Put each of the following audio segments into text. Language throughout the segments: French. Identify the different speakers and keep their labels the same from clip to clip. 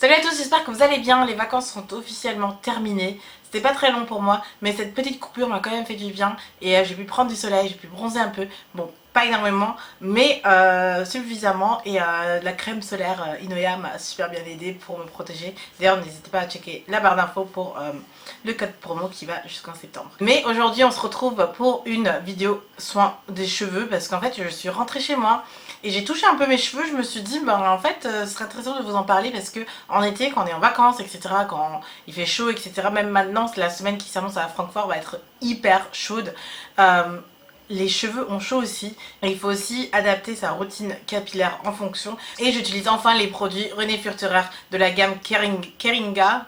Speaker 1: Salut à tous, j'espère que vous allez bien, les vacances sont officiellement terminées. C'était pas très long pour moi, mais cette petite coupure m'a quand même fait du bien et j'ai pu prendre du soleil, j'ai pu bronzer un peu. Bon, pas énormément, mais suffisamment et la crème solaire Inoya m'a super bien aidé pour me protéger. D'ailleurs, n'hésitez pas à checker la barre d'infos pour le code promo qui va jusqu'en septembre. Mais aujourd'hui, on se retrouve pour une vidéo soin des cheveux parce qu'en fait, je suis rentrée chez moi et j'ai touché un peu mes cheveux. Je me suis dit, ben en fait, ce serait intéressant de vous en parler parce que en été, quand on est en vacances, etc., quand il fait chaud, etc., même maintenant, la semaine qui s'annonce à Francfort va être hyper chaude. Les cheveux ont chaud aussi et il faut aussi adapter sa routine capillaire en fonction. Et j'utilise enfin les produits René Furterer de la gamme Karinga.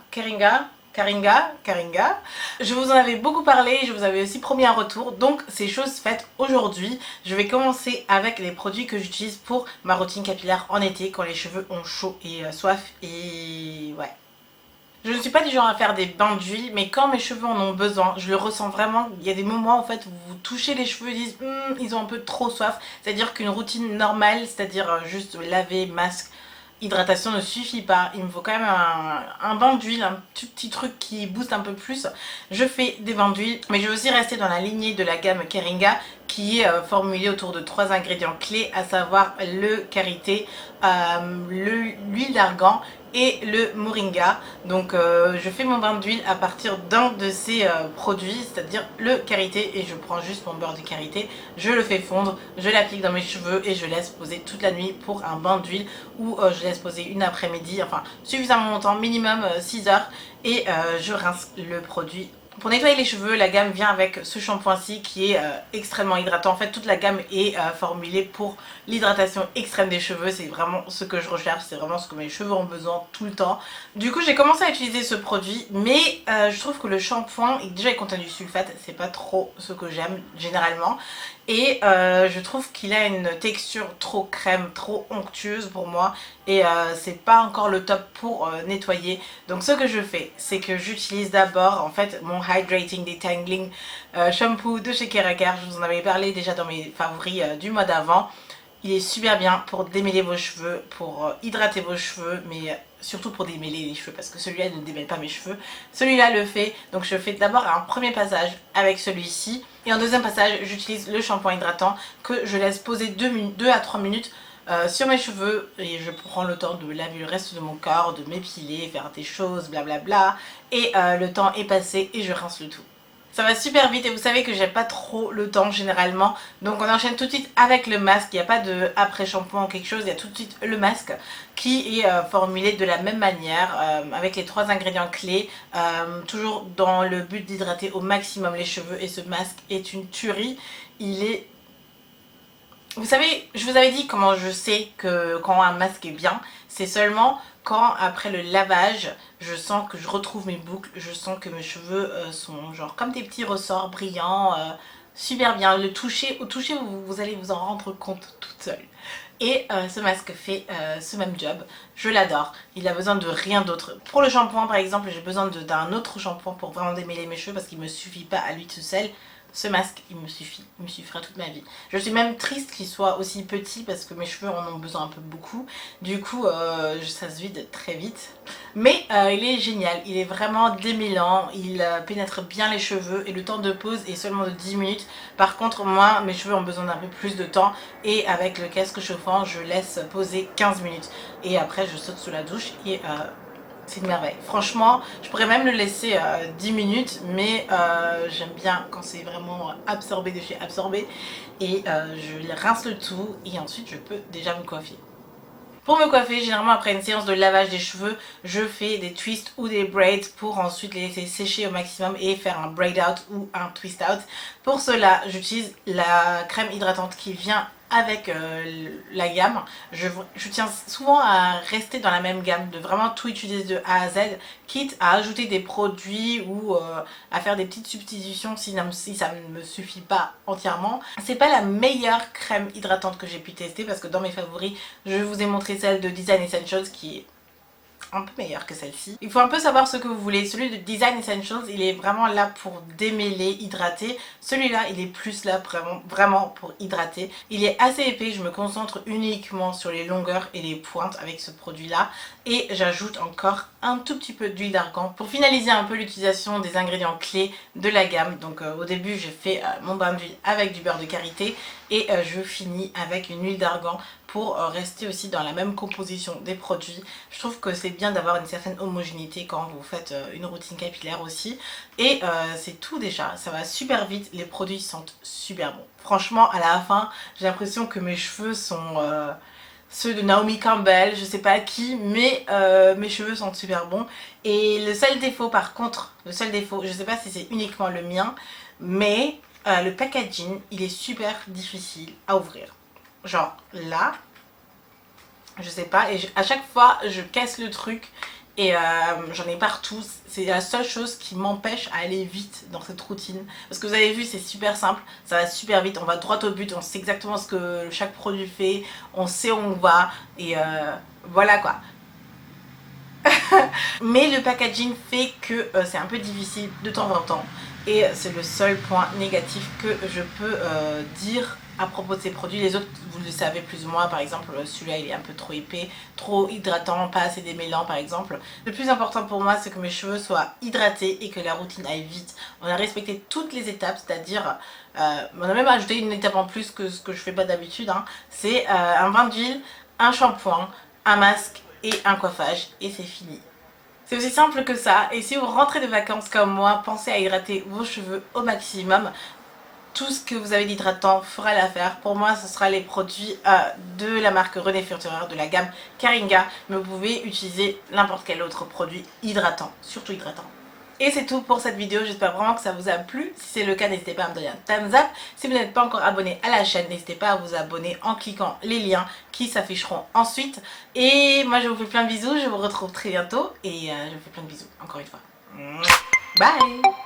Speaker 1: Je vous en avais beaucoup parlé, je vous avais aussi promis un retour, donc c'est chose faite aujourd'hui. Je vais commencer avec les produits que j'utilise pour ma routine capillaire en été quand les cheveux ont chaud et soif et ouais. Je ne suis pas du genre à faire des bains d'huile, mais quand mes cheveux en ont besoin, je le ressens vraiment. Il y a des moments en fait où vous touchez les cheveux et disent ils ont un peu trop soif. C'est-à-dire qu'une routine normale, c'est-à-dire juste laver, masque, hydratation ne suffit pas. Il me faut quand même un bain d'huile, un petit truc qui booste un peu plus. Je fais des bains d'huile, mais je vais aussi rester dans la lignée de la gamme Keringa qui est formulée autour de 3 ingrédients clés, à savoir le karité, l'huile d'argan et le moringa. Donc je fais mon bain d'huile à partir d'un de ces produits, c'est-à-dire le karité, et je prends juste mon beurre de karité, je le fais fondre, je l'applique dans mes cheveux et je laisse poser toute la nuit pour un bain d'huile, ou je laisse poser une après-midi, enfin suffisamment longtemps, minimum 6 heures, et je rince le produit. Pour nettoyer les cheveux, la gamme vient avec ce shampoing-ci qui est extrêmement hydratant. En fait, toute la gamme est formulée pour l'hydratation extrême des cheveux. C'est vraiment ce que je recherche, c'est vraiment ce que mes cheveux ont besoin tout le temps. Du coup, j'ai commencé à utiliser ce produit, mais je trouve que le shampoing, déjà il contient du sulfate, c'est pas trop ce que j'aime généralement. Et je trouve qu'il a une texture trop crème, trop onctueuse pour moi. Et c'est pas encore le top pour nettoyer. Donc ce que je fais, c'est que j'utilise d'abord en fait mon Hydrating Detangling shampoo de chez Keraker. Je vous en avais parlé déjà dans mes favoris du mois d'avant. Il est super bien pour démêler vos cheveux, pour hydrater vos cheveux, mais surtout pour démêler les cheveux, parce que celui-là ne démêle pas mes cheveux. Celui-là le fait, donc je fais d'abord un premier passage avec celui-ci, et en deuxième passage, j'utilise le shampoing hydratant que je laisse poser 2 à 3 minutes sur mes cheveux, et je prends le temps de laver le reste de mon corps, de m'épiler, faire des choses, blablabla, et le temps est passé et je rince le tout. Ça va super vite et vous savez que j'ai pas trop le temps généralement. Donc on enchaîne tout de suite avec le masque. Il n'y a pas de après shampoing ou quelque chose. Il y a tout de suite le masque qui est formulé de la même manière avec les 3 ingrédients clés. Toujours dans le but d'hydrater au maximum les cheveux. Et ce masque est une tuerie. Il est... Vous savez, je vous avais dit comment je sais que quand un masque est bien. C'est seulement quand après le lavage, je sens que je retrouve mes boucles, je sens que mes cheveux sont genre comme des petits ressorts brillants, super bien. Le toucher, au toucher, vous allez vous en rendre compte toute seule. Et ce masque fait ce même job, je l'adore, il a besoin de rien d'autre. Pour le shampoing par exemple, j'ai besoin d'un autre shampoing pour vraiment démêler mes cheveux parce qu'il ne me suffit pas à lui tout seul. Ce masque, il me suffit, il me suffira toute ma vie. Je suis même triste qu'il soit aussi petit parce que mes cheveux en ont besoin un peu beaucoup. Du coup, ça se vide très vite. Mais il est génial, il est vraiment démêlant, il pénètre bien les cheveux et le temps de pose est seulement de 10 minutes. Par contre, moi, mes cheveux ont besoin d'un peu plus de temps et avec le casque chauffant, je laisse poser 15 minutes. Et après, je saute sous la douche et... c'est une merveille. Franchement, je pourrais même le laisser 10 minutes, mais j'aime bien quand c'est vraiment absorbé de chez absorbé. Et je rince le tout et ensuite je peux déjà me coiffer. Pour me coiffer, généralement après une séance de lavage des cheveux, je fais des twists ou des braids pour ensuite les laisser sécher au maximum et faire un braid out ou un twist out. Pour cela, j'utilise la crème hydratante qui vient avec la gamme. Je tiens souvent à rester dans la même gamme, de vraiment tout utiliser de A à Z, quitte à ajouter des produits ou à faire des petites substitutions si ça ne me suffit pas entièrement. C'est pas la meilleure crème hydratante que j'ai pu tester parce que dans mes favoris, je vous ai montré celle de Design Essentials qui est un peu meilleure que celle-ci. Il faut un peu savoir ce que vous voulez. Celui de Design Essentials, il est vraiment là pour démêler, hydrater. Celui-là, il est plus là vraiment pour hydrater. Il est assez épais, je me concentre uniquement sur les longueurs et les pointes avec ce produit-là. Et j'ajoute encore un tout petit peu d'huile d'argan pour finaliser un peu l'utilisation des ingrédients clés de la gamme. Donc au début, j'ai fait mon bain d'huile avec du beurre de karité et je finis avec une huile d'argan pour rester aussi dans la même composition des produits. Je trouve que c'est bien d'avoir une certaine homogénéité quand vous faites une routine capillaire aussi. Et c'est tout déjà, ça va super vite, les produits sentent super bon. Franchement, à la fin, j'ai l'impression que mes cheveux sont ceux de Naomi Campbell, je sais pas qui, mais mes cheveux sont super bons. Et le seul défaut par contre, je sais pas si c'est uniquement le mien, mais le packaging, il est super difficile à ouvrir. Genre là, je sais pas, et à chaque fois je casse le truc et j'en ai partout. C'est la seule chose qui m'empêche à aller vite dans cette routine. Parce que vous avez vu, c'est super simple, ça va super vite, on va droit au but, on sait exactement ce que chaque produit fait, on sait où on va et voilà quoi. Mais le packaging fait que c'est un peu difficile de temps en temps et c'est le seul point négatif que je peux dire à propos de ces produits. Les autres, vous le savez plus ou moins. Par exemple, celui-là il est un peu trop épais, trop hydratant, pas assez démêlant par exemple. Le plus important pour moi, c'est que mes cheveux soient hydratés et que la routine aille vite. On a respecté toutes les étapes, c'est-à-dire on a même ajouté une étape en plus que ce que je fais pas d'habitude, hein. C'est un bain d'huile, un shampoing, un masque et un coiffage et c'est fini. C'est aussi simple que ça, et si vous rentrez de vacances comme moi, pensez à hydrater vos cheveux au maximum. Tout ce que vous avez d'hydratant fera l'affaire. Pour moi, ce sera les produits de la marque René Furterer, de la gamme Caringa, mais vous pouvez utiliser n'importe quel autre produit hydratant, surtout hydratant. Et c'est tout pour cette vidéo, j'espère vraiment que ça vous a plu. Si c'est le cas, n'hésitez pas à me donner un thumbs up. Si vous n'êtes pas encore abonné à la chaîne, n'hésitez pas à vous abonner en cliquant les liens qui s'afficheront ensuite. Et moi je vous fais plein de bisous, je vous retrouve très bientôt et je vous fais plein de bisous encore une fois. Bye!